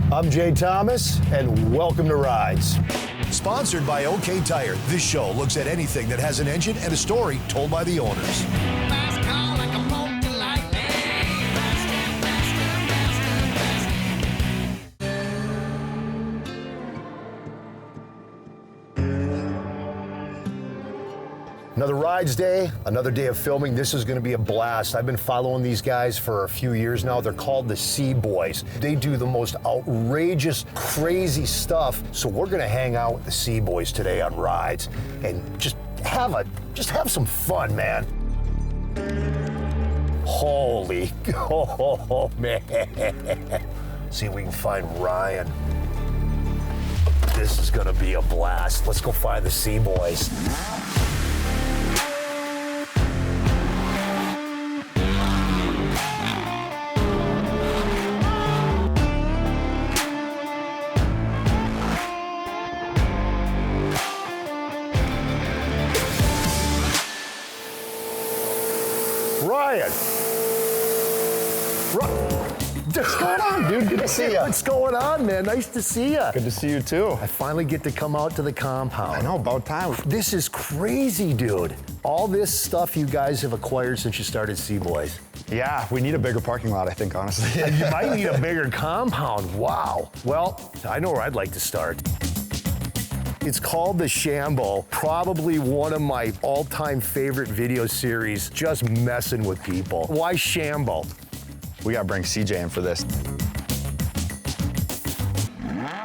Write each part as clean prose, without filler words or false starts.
I'm Jay Thomas, and welcome to Rides. Sponsored by OK Tire, this show looks at anything that has an engine and a story told by the owners. Another Rides day, another day of filming. This is going to be a blast. I've been following these guys for a few years now. They're called the CBoys. They do the most outrageous, crazy stuff. So we're going to hang out with the CBoys today on Rides and just have some fun, man. Holy, oh man. See if we can find Ryan. This is going to be a blast. Let's go find the CBoys. Ryan! What's going on, dude? Good to see you. What's going on, man? Nice to see you. Good to see you, too. I finally get to come out to the compound. I know, about time. This is crazy, dude. All this stuff you guys have acquired since you started CBoys. Yeah, we need a bigger parking lot, I think, honestly. You might need a bigger compound. Wow. Well, I know where I'd like to start. It's called The Shambo, probably one of my all-time favorite video series, just messing with people. Why Shambo? We gotta bring CJ in for this.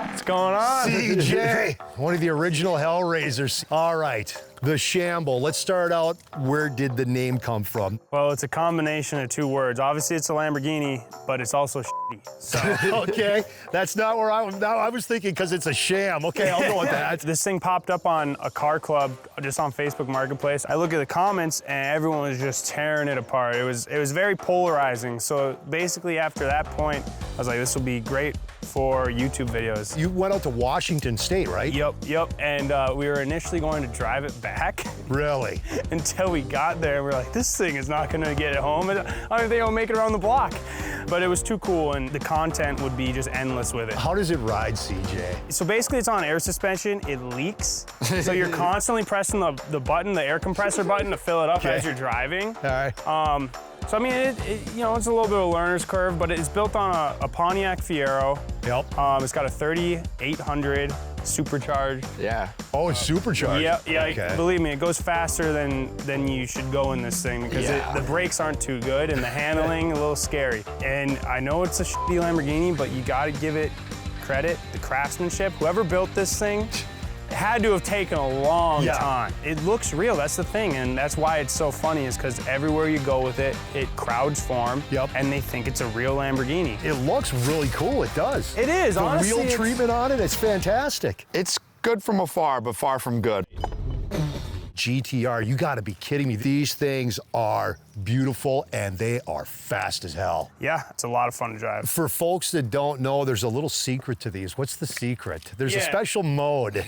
What's going on? CJ, one of the original Hellraisers. All right, The Shambo. Let's start out, where did the name come from? Well, it's a combination of two words. Obviously, it's a Lamborghini, but it's also shitty. So. Okay, that's not where I was. Now I was thinking because it's a sham. Okay, I'll go with that. This thing popped up on a car club just on Facebook Marketplace. I look at the comments and everyone was just tearing it apart. It was very polarizing. So basically after that point, I was like, this will be great for YouTube videos. You went out to Washington State, right? Yep. And we were initially going to drive it back. Really? Until we got there, and we were like, this thing is not gonna get it home. I don't think it'll make it around the block. But it was too cool, and the content would be just endless with it. How does it ride, CJ? So basically it's on air suspension, it leaks. So you're constantly pressing the button, the air compressor button to fill it up as you're driving. All right. So I mean, it's a little bit of a learner's curve, but it's built on a Pontiac Fiero. Yep. It's got a 3800 supercharged. Yeah. Oh, it's supercharged. Yeah. Okay. Believe me, it goes faster than you should go in this thing because the brakes aren't too good and the handling a little scary. And I know it's a shitty Lamborghini, but you got to give it credit, the craftsmanship. Whoever built this thing had to have taken a long time. It looks real, that's the thing, and that's why it's so funny is because everywhere you go with it, crowds form, and they think it's a real Lamborghini. It looks really cool, it does. It is, honestly. The wheel treatment on it, it's fantastic. It's good from afar, but far from good. GTR, you gotta be kidding me. These things are beautiful and they are fast as hell. Yeah, it's a lot of fun to drive. For folks that don't know, there's a little secret to these. What's the secret? There's a special mode.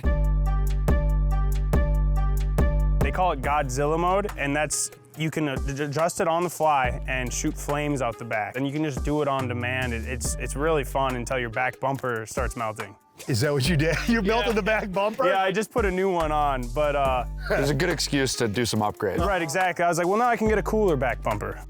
They call it Godzilla mode, and that's, you can adjust it on the fly and shoot flames out the back. And you can just do it on demand. It's really fun until your back bumper starts melting. Is that what you did? You melted the back bumper? Yeah, I just put a new one on, but There's a good excuse to do some upgrades. Right, exactly. I was like, well, now I can get a cooler back bumper.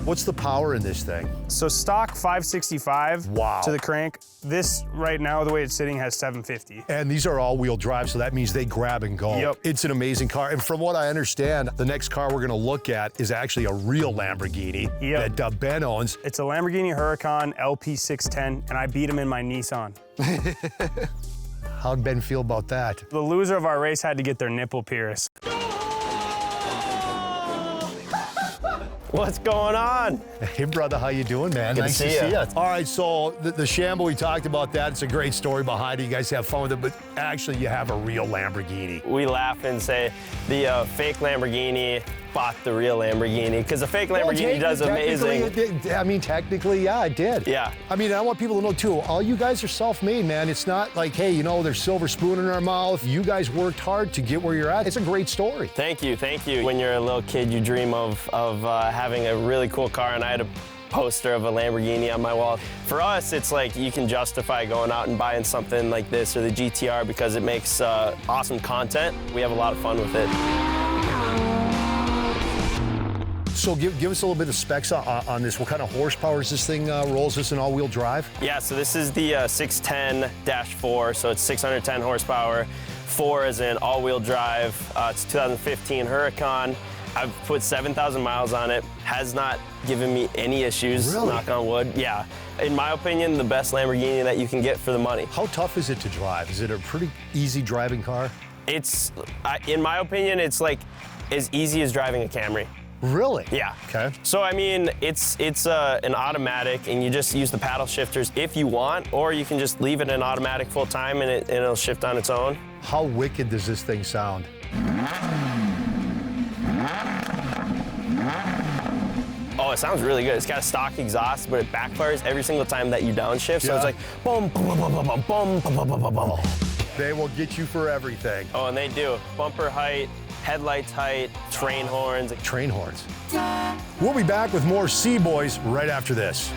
What's the power in this thing? So stock 565 Wow. to the crank. This right now, the way it's sitting, has 750. And these are all-wheel drive, so that means they grab and go. Yep. It's an amazing car. And from what I understand, the next car we're gonna look at is actually a real Lamborghini that Ben owns. It's a Lamborghini Huracan LP610, and I beat him in my Nissan. How'd Ben feel about that? The loser of our race had to get their nipple pierced. What's going on? Hey, brother, how you doing, man? Good nice to see you. All right, so the Shambo, we talked about that. It's a great story behind it. You guys have fun with it, but actually you have a real Lamborghini. We laugh and say the fake Lamborghini bought the real Lamborghini, because the fake Lamborghini does amazing. I mean, technically, yeah, it did. Yeah. I mean, I want people to know, too, all you guys are self-made, man. It's not like, hey, you know, there's silver spoon in our mouth. You guys worked hard to get where you're at. It's a great story. Thank you, thank you. When you're a little kid, you dream of having a really cool car, and I had poster of a Lamborghini on my wall. For us, it's like you can justify going out and buying something like this or the GTR because it makes awesome content. We have a lot of fun with it. So give us a little bit of specs on this. What kind of horsepower is this thing rolls? This an all-wheel drive? Yeah, so this is the 610-4, so it's 610 horsepower. 4 is an all-wheel drive. It's 2015 Huracan. I've put 7,000 miles on it. Has not given me any issues, really? Knock on wood. Yeah, in my opinion, the best Lamborghini that you can get for the money. How tough is it to drive? Is it a pretty easy driving car? It's, in my opinion, it's like as easy as driving a Camry. Really? Yeah. Okay. So I mean, it's an automatic, and you just use the paddle shifters if you want, or you can just leave it in automatic full time, and it'll shift on its own. How wicked does this thing sound? Oh, it sounds really good. It's got a stock exhaust, but it backfires every single time that you downshift. So it's like boom, boom, boom, boom, boom, boom, boom, boom, boom, boom. They will get you for everything. Oh, and they do. Bumper height, headlights height, train horns. Train horns. We'll be back with more C-Boys right after this.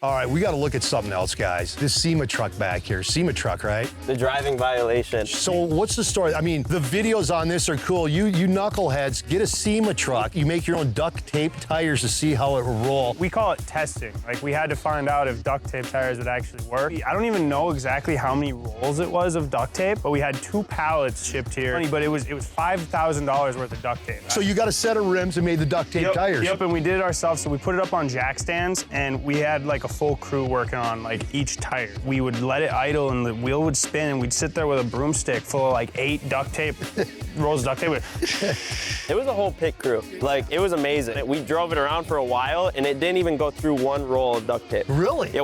All right, we got to look at something else, guys. This SEMA truck back here. SEMA truck, right? The driving violation. So what's the story? I mean, the videos on this are cool. You knuckleheads, get a SEMA truck. You make your own duct tape tires to see how it will roll. We call it testing. Like, we had to find out if duct tape tires would actually work. I don't even know exactly how many rolls it was of duct tape, but we had 2 pallets shipped here. But it was $5,000 worth of duct tape. So you got a set of rims and made the duct tape tires. Yep, and we did it ourselves. So we put it up on jack stands, and we had like a full crew working on like each tire. We would let it idle, and the wheel would spin, and we'd sit there with a broomstick full of like 8 duct tape rolls of duct tape. It was a whole pit crew. Like, it was amazing. We drove it around for a while, and it didn't even go through 1 roll of duct tape. Really? Yeah,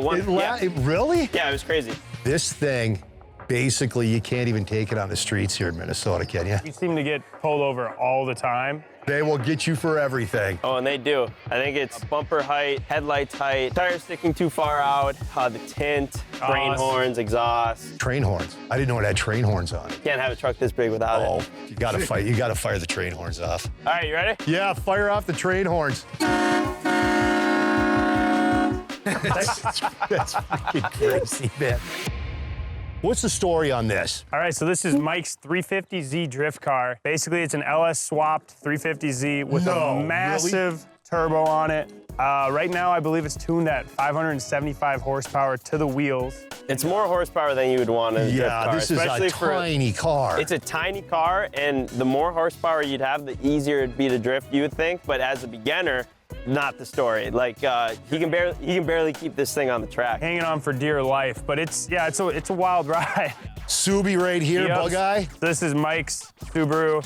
really? Yeah, it was crazy. This thing, basically, you can't even take it on the streets here in Minnesota, can you? We seem to get pulled over all the time. They will get you for everything. Oh, and they do. I think it's bumper height, headlights height, tires sticking too far out, the tint, train horns, exhaust. Train horns. I didn't know it had train horns on it. Can't have a truck this big without it. Oh, you gotta fight. You gotta fire the train horns off. All right, you ready? Yeah, fire off the train horns. That's freaking crazy, man. What's the story on this? All right, so this is Mike's 350Z drift car. Basically, it's an LS swapped 350Z with a massive turbo on it. Right now, I believe it's tuned at 575 horsepower to the wheels. It's more horsepower than you would want in a drift car. Yeah, this is a tiny car. It's a tiny car, and the more horsepower you'd have, the easier it'd be to drift, you would think. But as a beginner, not the story. Like, he can barely keep this thing on the track. Hanging on for dear life, but it's a wild ride. Subi right here, Yep. bug eye. This is Mike's Subaru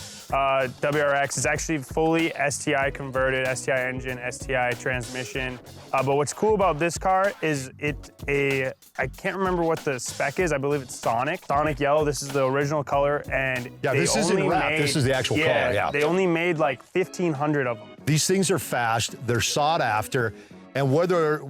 WRX. It's actually fully STI converted, STI engine, STI transmission. But what's cool about this car is I can't remember what the spec is. I believe it's Sonic yellow. This is the original color, and yeah, this isn't wrap. This is the actual color. Yeah, they only made like 1,500 of them. These things are fast. They're sought after. And whether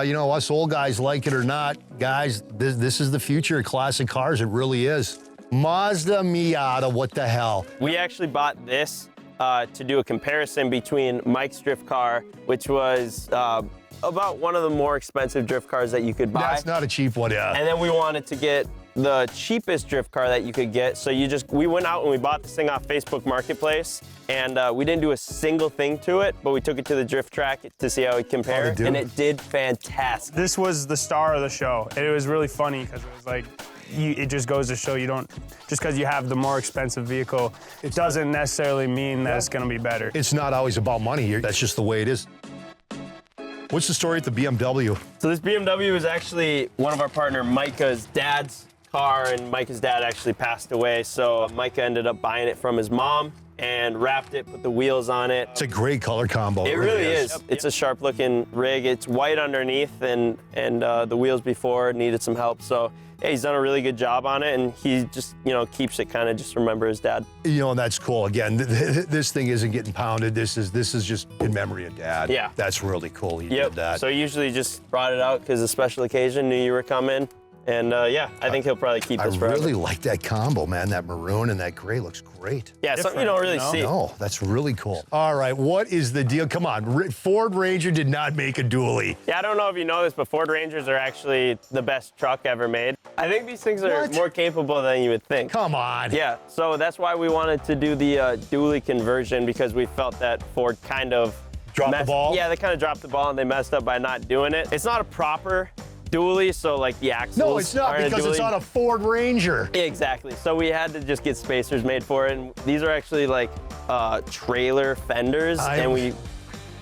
you know, us old guys like it or not, guys, this is the future of classic cars. It really is. Mazda Miata, what the hell? We actually bought this to do a comparison between Mike's drift car, which was about one of the more expensive drift cars that you could buy. That's not a cheap one, yeah. And then we wanted to get the cheapest drift car that you could get. So we went out and we bought this thing off Facebook Marketplace, and we didn't do a single thing to it, but we took it to the drift track to see how it compared, and it did fantastic. This was the star of the show. It was really funny because it was like, it just goes to show you don't, just because you have the more expensive vehicle, it doesn't necessarily mean that it's gonna be better. It's not always about money. That's just the way it is. What's the story at the BMW? So this BMW is actually one of our partner Micah's dad's car, and Micah's dad actually passed away, so Micah ended up buying it from his mom, and wrapped it, put the wheels on it. It's a great color combo. It really is. It's a sharp looking rig. It's white underneath, and the wheels before needed some help. So yeah, he's done a really good job on it, and he just, you know, keeps it kind of just remember his dad. You know, and that's cool. Again, this thing isn't getting pounded. This is just in memory of Dad. Yeah. That's really cool. He did that. So he usually just brought it out because a special occasion, knew you were coming. And yeah, I think he'll probably keep this forever. I really like that combo, man. That maroon and that gray looks great. Yeah, something you don't really see. No, that's really cool. All right, what is the deal? Come on, Ford Ranger did not make a dually. Yeah, I don't know if you know this, but Ford Rangers are actually the best truck ever made. I think these things are more capable than you would think. Come on. Yeah, so that's why we wanted to do the dually conversion, because we felt that Ford kind of dropped the ball? Yeah, they kind of dropped the ball and they messed up by not doing it. It's not a proper dually, so like the axles. No, it's not, because it's on a Ford Ranger. Exactly. So we had to just get spacers made for it, and these are actually like trailer fenders, and we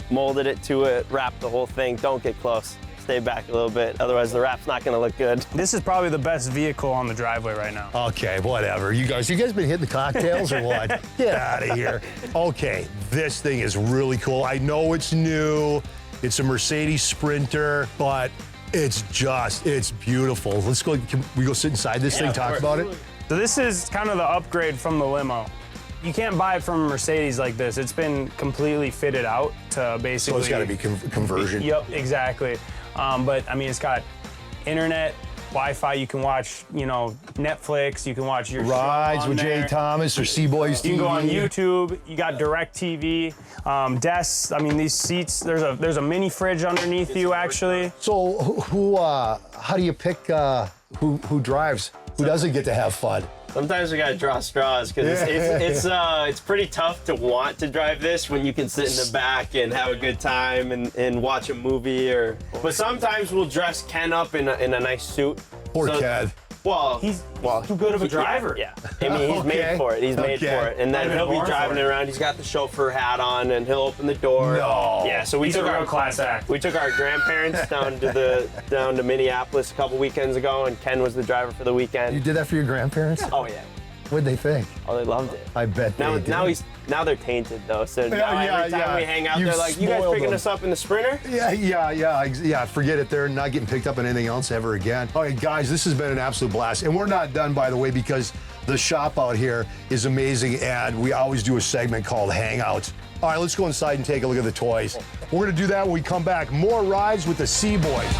molded it to it, wrapped the whole thing. Don't get close. Stay back a little bit, otherwise the wrap's not going to look good. This is probably the best vehicle on the driveway right now. Okay, whatever. You guys been hitting the cocktails or what? Get out of here. Okay, this thing is really cool. I know it's new. It's a Mercedes Sprinter, but it's beautiful. Let's go, can we go sit inside this thing, talk about it? So this is kind of the upgrade from the limo. You can't buy it from a Mercedes like this. It's been completely fitted out to basically. So it's got to be conversion. Yep, exactly. But I mean, it's got internet, Wi-Fi. You can watch, you know, Netflix. You can watch your rides with Jay Thomas or CboysTV. You can go on YouTube. You got DirecTV, desks. I mean, these seats. There's a mini fridge underneath you, actually. So how do you pick who drives? Who doesn't get to have fun? Sometimes we gotta draw straws, because it's pretty tough to want to drive this when you can sit in the back and have a good time and watch a movie. But sometimes we'll dress Ken up in a nice suit. Poor Ken. Well, he's too good of a driver. Yeah. I mean, he's made for it. He's made for it. And then he'll be driving it around. He's got the chauffeur hat on, and he'll open the door. No. Yeah. So we took our class act. We took our grandparents down to Minneapolis a couple weekends ago, and Ken was the driver for the weekend. You did that for your grandparents? Oh yeah. What'd they think? Oh, they loved it. I bet they did. Now they're tainted though. So now every time we hang out, they're like, "You guys picking us up in the Sprinter?" Yeah. Forget it. They're not getting picked up in anything else ever again. All right, guys, this has been an absolute blast, and we're not done, by the way, because the shop out here is amazing, and we always do a segment called Hangouts. All right, let's go inside and take a look at the toys. We're gonna do that when we come back. More rides with the C-Boys.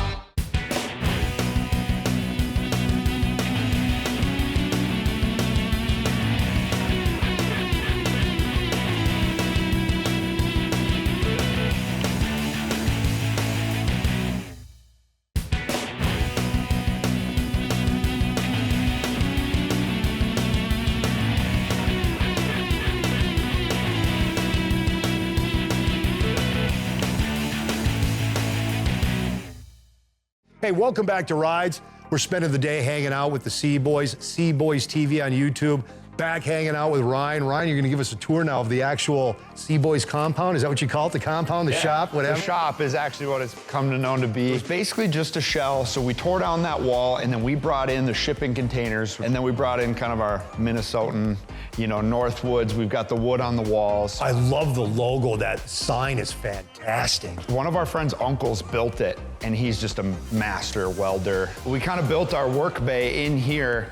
Hey, welcome back to Rides. We're spending the day hanging out with the C-Boys, CboysTV on YouTube. Back hanging out with Ryan. Ryan, you're going to give us a tour now of the actual C-Boys compound. Is that what you call it? The compound, the shop, whatever? The shop is actually what it's come to known to be. It's basically just a shell. So we tore down that wall, and then we brought in the shipping containers, and then we brought in kind of our Minnesotan, you know, North Woods. We've got the wood on the walls. I love the logo. That sign is fantastic. One of our friend's uncles built it, and he's just a master welder. We kind of built our work bay in here,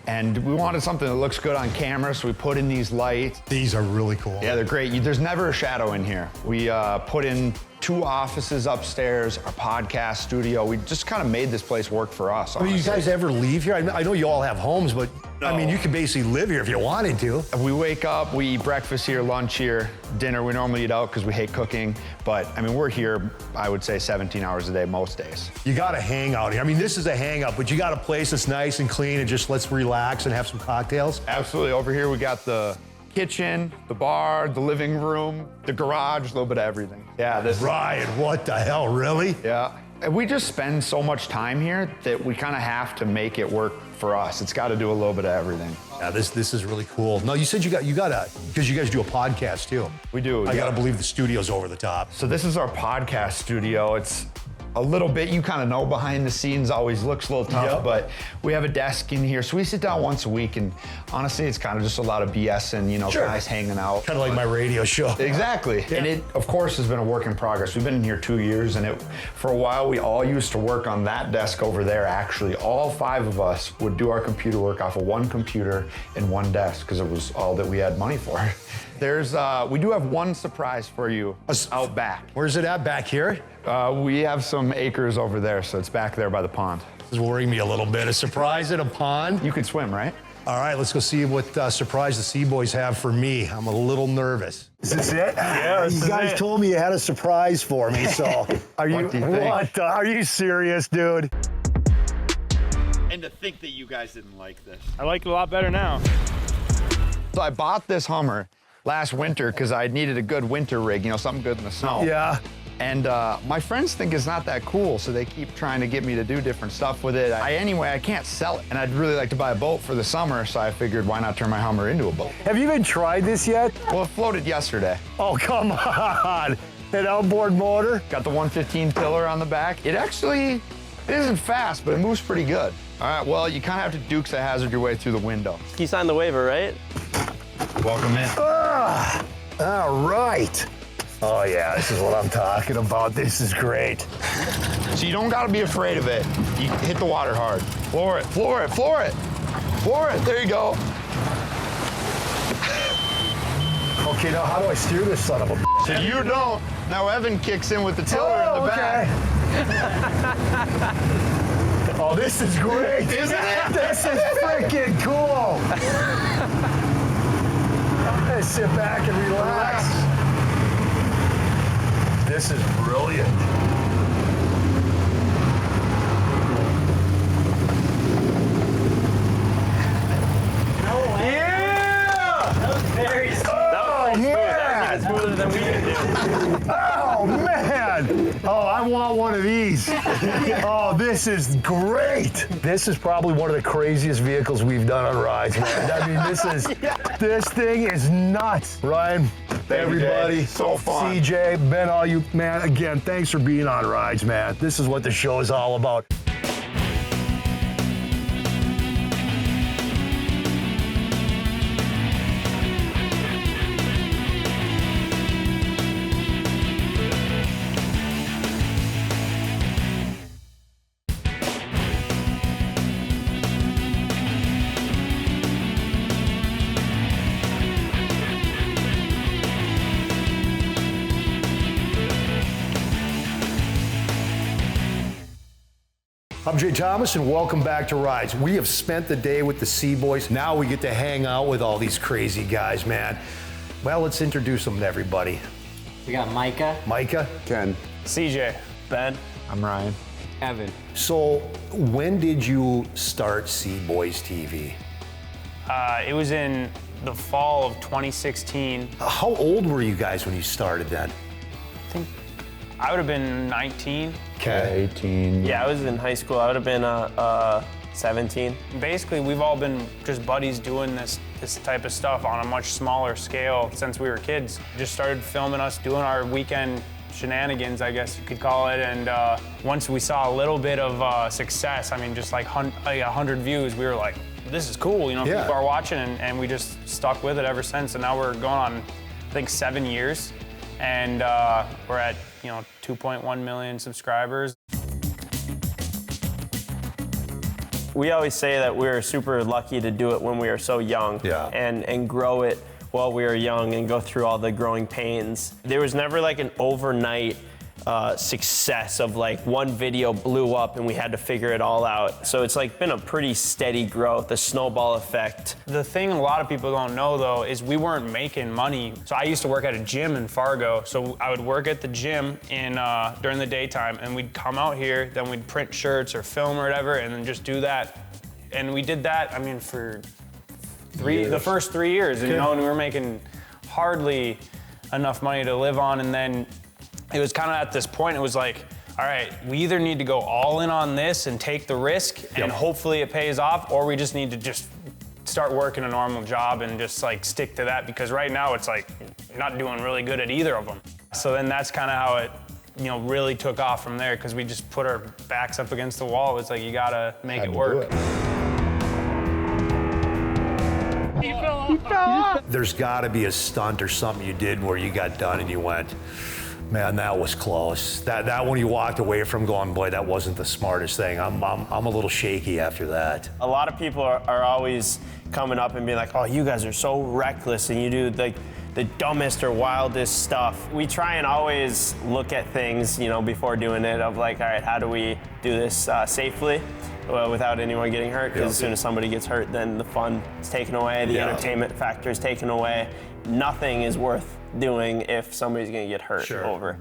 and we wanted something that looks good on camera, so we put in these lights. These are really cool. Yeah, they're great. There's never a shadow in here. We put in 2 offices upstairs, our podcast studio. We just kind of made this place work for us, honestly. I mean, you guys ever leave here? I know you all have homes, but I mean, you could basically live here if you wanted to. We wake up, we eat breakfast here, lunch here, dinner. We normally eat out because we hate cooking. But I mean, we're here, I would say 17 hours a day most days. You got to hang out here. I mean, this is a hangout, but you got a place that's nice and clean and just let's relax and have some cocktails. Absolutely. Over here, we got the kitchen, the bar, the living room, the garage, a little bit of everything. Yeah, this. Ryan, what the hell, really? Yeah. And we just spend so much time here that we kind of have to make it work for us. It's got to do a little bit of everything. Yeah, this is really cool. No, you said you got because you guys do a podcast too. We do. I got to believe the studio's over the top. So this is our podcast studio. It's a little bit. You kind of know behind the scenes always looks a little tough, but we have a desk in here. So we sit down once a week, and honestly, it's kind of just a lot of BS and, you know, guys hanging out. Kind of like my radio show. Exactly. And it, of course, has been a work in progress. We've been in here 2 years, and for a while, we all used to work on that desk over there. Actually, all 5 of us would do our computer work off of one computer and one desk because it was all that we had money for. We do have one surprise for you out back. Where's it at? Back here? We have some acres over there, so it's back there by the pond. This is worrying me a little bit. A surprise in a pond? You could swim, right? All right, let's go see what surprise the C-Boys have for me. I'm a little nervous. Is this it? Yeah, you guys told me you had a surprise for me, so are you? Are you serious, dude? And to think that you guys didn't like this. I like it a lot better now. So I bought this Hummer last winter because I needed a good winter rig, you know, something good in the snow. Yeah. And my friends think it's not that cool, so they keep trying to get me to do different stuff with it. Anyway, I can't sell it, and I'd really like to buy a boat for the summer, so I figured why not turn my Hummer into a boat? Have you even tried this yet? Well, it floated yesterday. Oh, come on. An outboard motor? Got the 115 tiller on the back. It isn't fast, but it moves pretty good. All right, well, you kind of have to Dukes of Hazzard your way through the window. You signed the waiver, right? Welcome in. All right. Oh, yeah, this is what I'm talking about. This is great. So you don't gotta be afraid of it. You hit the water hard. Floor it, floor it, floor it. Floor it, there you go. Okay, now how do I steer this son of a bitch? So you don't. Now Evan kicks in with the tiller in the back. Oh, this is great. Isn't it? This is freaking cool. I'm gonna sit back and relax. This is brilliant. Smoother than we can do. Oh, man. Oh, I want one of these. Oh, this is great. This is probably one of the craziest vehicles we've done on rides, man. I mean, this thing is nuts. Ryan, everybody. Jay. So fun. CJ, Ben, all you, man, again, thanks for being on rides, man. This is what the show is all about. I'm Jay Thomas, and welcome back to Rides. We have spent the day with the C-Boys. Now we get to hang out with all these crazy guys, man. Well, let's introduce them to everybody. We got Micah. Micah. Ken. CJ. Ben. I'm Ryan. Evan. So, when did you start CboysTV? It was in the fall of 2016. How old were you guys when you started then? I think I would have been 19. Okay. 18. Yeah, I was in high school. I would have been 17. Basically, we've all been just buddies doing this type of stuff on a much smaller scale since we were kids. Just started filming us doing our weekend shenanigans, I guess you could call it. And once we saw a little bit of success, I mean, just like 100 views, we were like, this is cool, you know, Yeah. people are watching, and we just stuck with it ever since. And now we're going on, I think, 7 years. And we're at, 2.1 million subscribers. We always say that we're super lucky to do it when we are so young, Yeah. and grow it while we are young and go through all the growing pains. There was never like an overnight success of like one video blew up and we had to figure it all out. So it's like been a pretty steady growth, a snowball effect. The thing a lot of people don't know though is we weren't making money. So I used to work at a gym in Fargo. So I would work at the gym during the daytime, and we'd come out here, then we'd print shirts or film or whatever, and then just do that. And we did that, I mean, for the first 3 years, and and we were making hardly enough money to live on. And then it was kind of at this point, it was like, all right, we either need to go all in on this and take the risk and hopefully it pays off, or we just need to just start working a normal job and just like stick to that, because right now it's like you're not doing really good at either of them. So then that's kind of how it really took off from there because we just put our backs up against the wall. It's like, you gotta make it work. He fell off. There's got to be a stunt or something you did where you got done and you went, man, that was close. That one you walked away from going, boy, that wasn't the smartest thing. I'm a little shaky after that. A lot of people are always coming up and being like, oh, you guys are so reckless and you do like the dumbest or wildest stuff. We try and always look at things, before doing it of like, all right, how do we do this safely without anyone getting hurt? Because as soon as somebody gets hurt, then the fun is taken away, the entertainment factor is taken away. Nothing is worth doing if somebody's gonna get hurt over.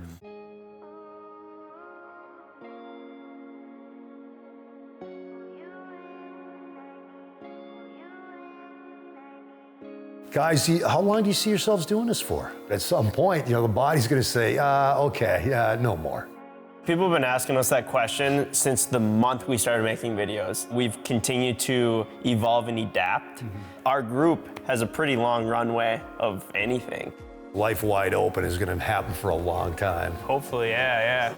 Guys, how long do you see yourselves doing this for? At some point, the body's gonna say, okay, no more. People have been asking us that question since the month we started making videos. We've continued to evolve and adapt. Our group has a pretty long runway of anything. Life wide open is gonna happen for a long time. Hopefully, yeah.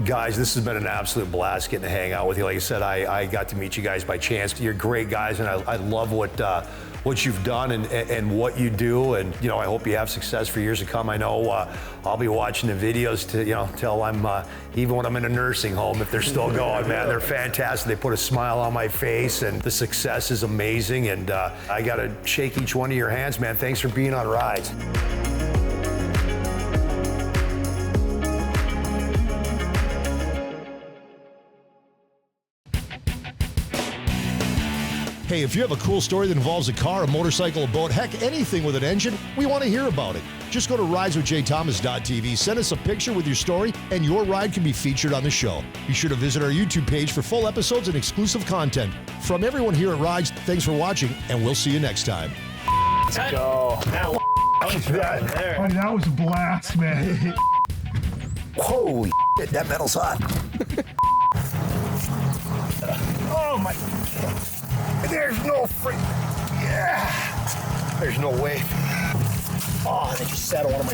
Guys, this has been an absolute blast getting to hang out with you. Like I said, I got to meet you guys by chance. You're great guys, and I love what you've done and what you do. And I hope you have success for years to come. I know I'll be watching the videos till I'm even when I'm in a nursing home, if they're still going. Man, they're fantastic. They put a smile on my face, and the success is amazing. And I got to shake each one of your hands, man. Thanks for being on Rides. Hey, if you have a cool story that involves a car, a motorcycle, a boat, heck, anything with an engine, we want to hear about it. Just go to rideswithjthomas.tv, send us a picture with your story, and your ride can be featured on the show. Be sure to visit our YouTube page for full episodes and exclusive content. From everyone here at Rides, thanks for watching, and we'll see you next time. Let's go. That was a blast, man. Holy shit, that metal's hot. Oh my. There's no there's no way. Oh, they just sat on one of my